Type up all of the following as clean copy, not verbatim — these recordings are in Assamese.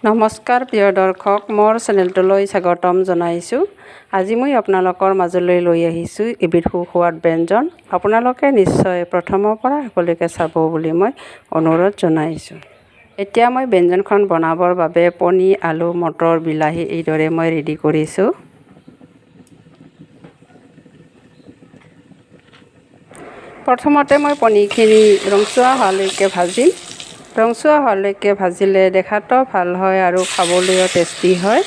নমস্কাৰ প্ৰিয় দৰ্শক, মোৰ চেনেলটোলৈ স্বাগতম জনাইছোঁ। আজি মই আপোনালোকৰ মাজলৈ লৈ আহিছোঁ এবিধ সুস্বাদ ব্যঞ্জন। আপোনালোকে নিশ্চয় প্ৰথমৰ পৰা শেষলৈকে চাব বুলি মই অনুৰোধ জনাইছোঁ। এতিয়া মই ব্যঞ্জনখন বনাবৰ বাবে পনীৰ, আলু, মটৰ, বিলাহী এইদৰে মই ৰেডি কৰিছোঁ। প্ৰথমতে মই পনীৰখিনি ৰংচোৱা হোৱালৈকে ভাজিম। ৰংচোৱা হোৱালৈকে ভাজিলে দেখাতো ভাল হয় আৰু খাবলৈও টেষ্টি হয়।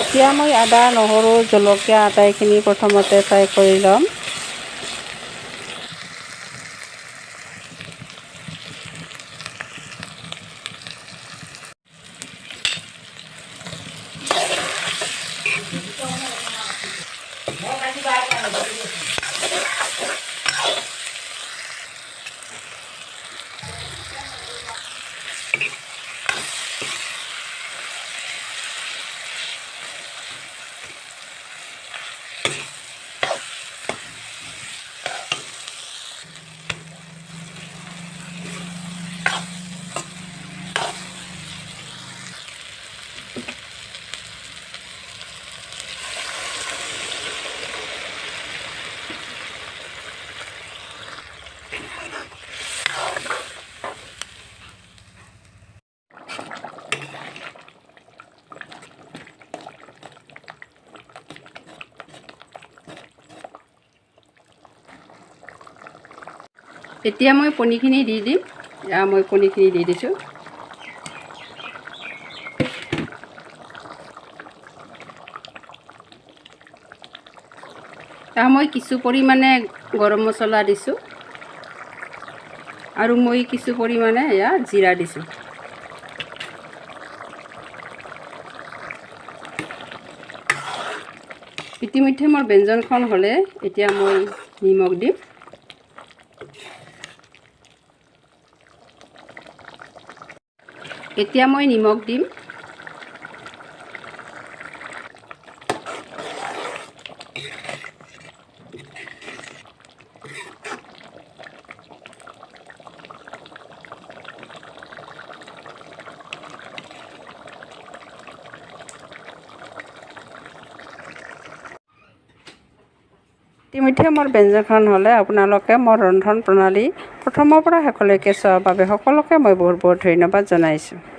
এতিয়া মই আদা, নহৰু, জলকীয়া আটাইখিনি প্ৰথমতে ফ্ৰাই কৰি ল'ম। এতিয়া মই পনীৰখিনি দি দিম। মই পনীৰখিনি দি দিছোঁ। মই কিছু পৰিমাণে গৰম মছলা দিছোঁ আৰু মই কিছু পৰিমাণে জিৰা দিছোঁ। ইতিমধ্যে মোৰ ব্যঞ্জনখন হ'লে এতিয়া মই নিমখ দিম। এতিয়া মই নিমখ দিম। ইতিমধ্যে মোৰ ব্যঞ্জনখন হ'লে আপোনালোকে মোৰ ৰন্ধন প্ৰণালী প্ৰথমৰ পৰা শেষলৈকে চোৱাৰ বাবে সকলোকে মই বহুত বহুত ধন্যবাদ জনাইছোঁ।